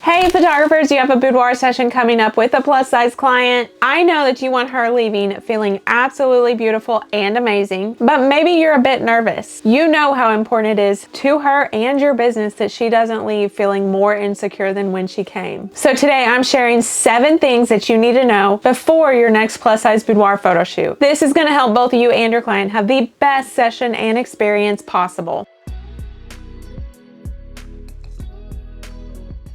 Hey photographers, you have a boudoir session coming up with a plus size client. I know that you want her leaving feeling absolutely beautiful and amazing, but maybe you're a bit nervous. You know how important it is to her and your business that she doesn't leave feeling more insecure than when she came. So today I'm sharing 7 things that you need to know before your next plus size boudoir photo shoot. This is going to help both you and your client have the best session and experience possible.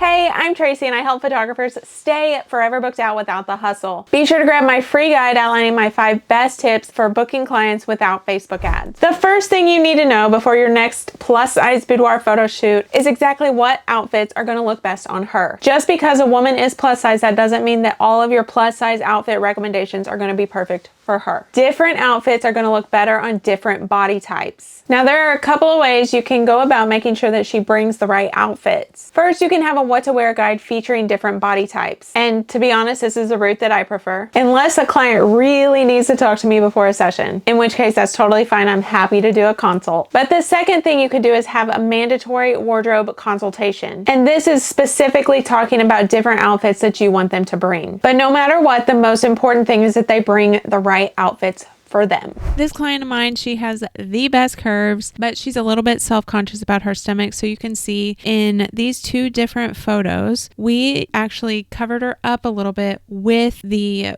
Hey, I'm Tracy and I help photographers stay forever booked out without the hustle. Be sure to grab my free guide outlining my 5 best tips for booking clients without Facebook ads. The first thing you need to know before your next plus size boudoir photo shoot is exactly what outfits are going to look best on her. Just because a woman is plus size, that doesn't mean that all of your plus size outfit recommendations are going to be perfect for her. Different outfits are going to look better on different body types. Now there are a couple of ways you can go about making sure that she brings the right outfits. First, you can have a what to wear guide featuring different body types. And to be honest, this is the route that I prefer. Unless a client really needs to talk to me before a session, in which case that's totally fine. I'm happy to do a consult. But the second thing you could do is have a mandatory wardrobe consultation. And this is specifically talking about different outfits that you want them to bring. But no matter what, the most important thing is that they bring the right outfits for them. This client of mine, she has the best curves, but she's a little bit self-conscious about her stomach. So you can see in these 2 different photos, we actually covered her up a little bit with the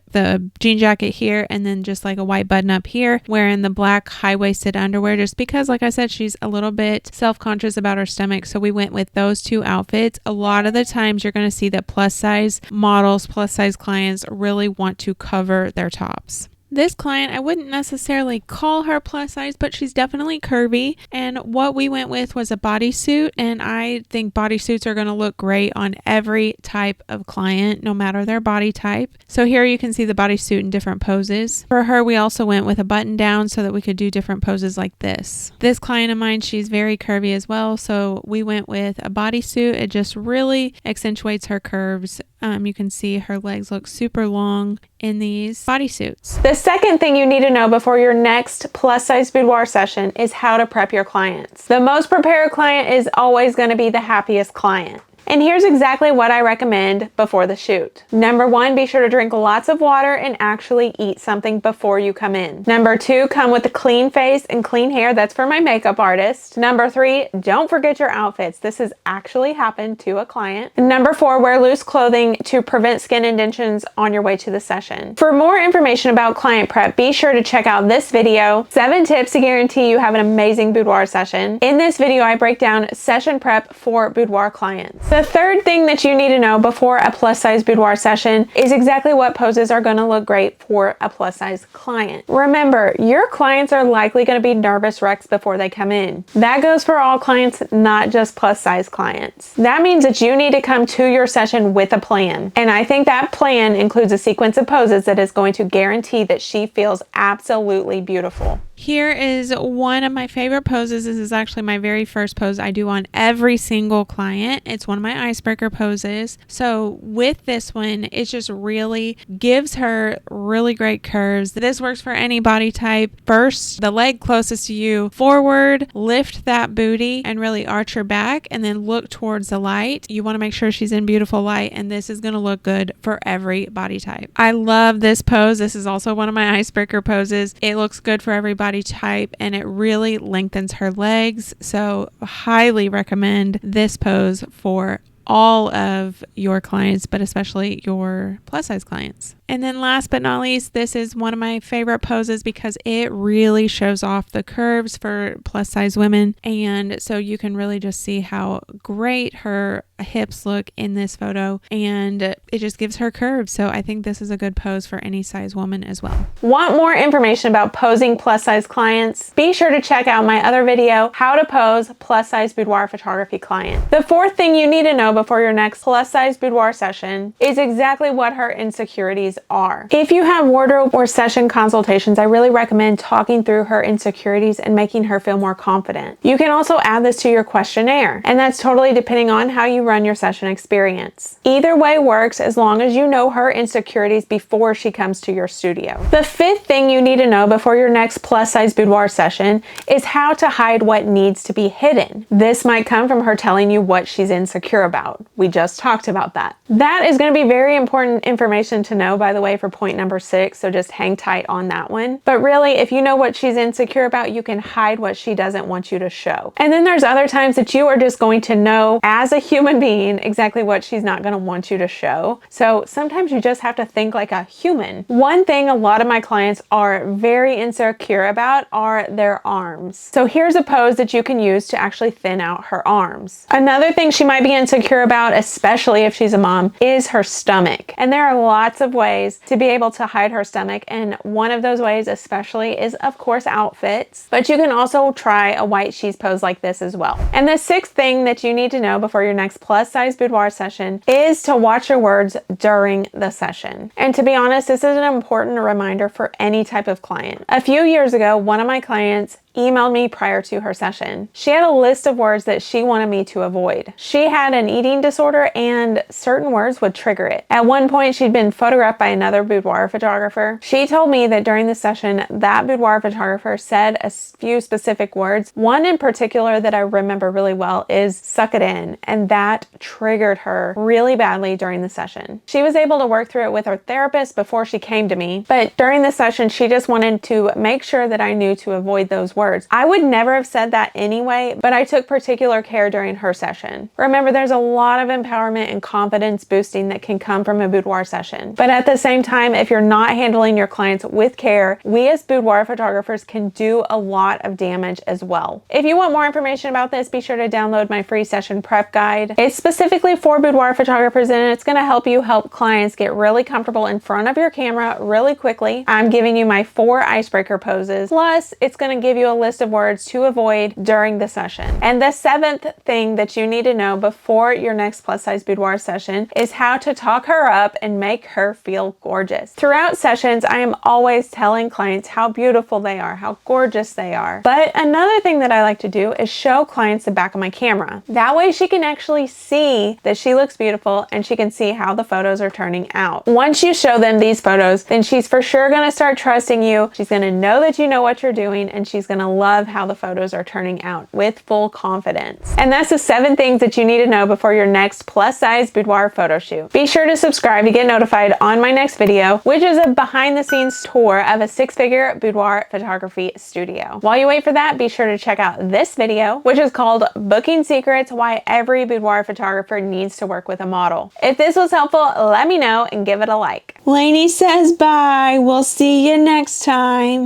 jean jacket here and then just like a white button up here, wearing the black high-waisted underwear, just because, like I said, she's a little bit self-conscious about her stomach. So we went with those 2 outfits. A lot of the times you're going to see that plus size models, plus size clients really want to cover their tops. This client, I wouldn't necessarily call her plus size, but she's definitely curvy. And what we went with was a bodysuit. And I think bodysuits are going to look great on every type of client, no matter their body type. So here you can see the bodysuit in different poses. For her, we also went with a button down so that we could do different poses like this. This client of mine, she's very curvy as well. So we went with a bodysuit. It just really accentuates her curves. You can see her legs look super long in these bodysuits. The second thing you need to know before your next plus size boudoir session is how to prep your clients. The most prepared client is always going to be the happiest client. And here's exactly what I recommend before the shoot. Number 1, be sure to drink lots of water and actually eat something before you come in. Number 2, come with a clean face and clean hair. That's for my makeup artist. Number 3, don't forget your outfits. This has actually happened to a client. And number 4, wear loose clothing to prevent skin indentions on your way to the session. For more information about client prep, be sure to check out this video, 7 tips to guarantee you have an amazing boudoir session. In this video, I break down session prep for boudoir clients. The third thing that you need to know before a plus size boudoir session is exactly what poses are going to look great for a plus size client. Remember, your clients are likely going to be nervous wrecks before they come in. That goes for all clients, not just plus size clients. That means that you need to come to your session with a plan. And I think that plan includes a sequence of poses that is going to guarantee that she feels absolutely beautiful. Here is one of my favorite poses. This is actually my very first pose I do on every single client. It's one of my icebreaker poses. So with this one, it just really gives her really great curves. This works for any body type. First, the leg closest to you, forward, lift that booty and really arch her back and then look towards the light. You want to make sure she's in beautiful light, and this is going to look good for every body type. I love this pose. This is also one of my icebreaker poses. It looks good for every body type and it really lengthens her legs. So highly recommend this pose for all of your clients, but especially your plus size clients. And then last but not least, this is one of my favorite poses because it really shows off the curves for plus size women. And so you can really just see how great her hips look in this photo, and it just gives her curves. So I think this is a good pose for any size woman as well. Want more information about posing plus size clients? Be sure to check out my other video, how to pose plus size boudoir photography client. The fourth thing you need to know before your next plus size boudoir session is exactly what her insecurities are. If you have wardrobe or session consultations, I really recommend talking through her insecurities and making her feel more confident. You can also add this to your questionnaire, and that's totally depending on how you run your session experience. Either way works as long as you know her insecurities before she comes to your studio. The fifth thing you need to know before your next plus size boudoir session is how to hide what needs to be hidden. This might come from her telling you what she's insecure about. We just talked about that. That is going to be very important information to know, by the way, for point number 6, so just hang tight on that one. But really, if you know what she's insecure about, you can hide what she doesn't want you to show. And then there's other times that you are just going to know as a human being exactly what she's not going to want you to show. So sometimes you just have to think like a human. One thing a lot of my clients are very insecure about are their arms. So here's a pose that you can use to actually thin out her arms. Another thing she might be insecure about, especially if she's a mom, is her stomach. And there are lots of ways to be able to hide her stomach, and one of those ways especially is, of course, outfits. But you can also try a white sheath pose like this as well. And the sixth thing that you need to know before your next plus size boudoir session is to watch your words during the session. And to be honest, this is an important reminder for any type of client. A few years ago, one of my clients emailed me prior to her session. She had a list of words that she wanted me to avoid. She had an eating disorder and certain words would trigger it. At one point, she'd been photographed by another boudoir photographer. She told me that during the session, that boudoir photographer said a few specific words. One in particular that I remember really well is "suck it in," and that triggered her really badly during the session. She was able to work through it with her therapist before she came to me, but during the session, she just wanted to make sure that I knew to avoid those words. I would never have said that anyway, but I took particular care during her session. Remember, there's a lot of empowerment and confidence boosting that can come from a boudoir session. But at the same time, if you're not handling your clients with care, we as boudoir photographers can do a lot of damage as well. If you want more information about this, be sure to download my free session prep guide. It's specifically for boudoir photographers, and it's going to help you help clients get really comfortable in front of your camera really quickly. I'm giving you my 4 icebreaker poses, plus it's going to give you a list of words to avoid during the session. And the 7th thing that you need to know before your next plus size boudoir session is how to talk her up and make her feel gorgeous. Throughout sessions, I am always telling clients how beautiful they are, how gorgeous they are. But another thing that I like to do is show clients the back of my camera. That way she can actually see that she looks beautiful and she can see how the photos are turning out. Once you show them these photos, then she's for sure going to start trusting you. She's going to know that you know what you're doing, and she's going to love how the photos are turning out with full confidence. And that's the 7 things that you need to know before your next plus size boudoir photo shoot. Be sure to subscribe to get notified on my next video, which is a behind the scenes tour of a 6-figure boudoir photography studio. While you wait for that, be sure to check out this video, which is called Booking Secrets: Why Every Boudoir Photographer Needs to Work with a Model. If this was helpful, let me know and give it a like. Lainey says bye. We'll see you next time.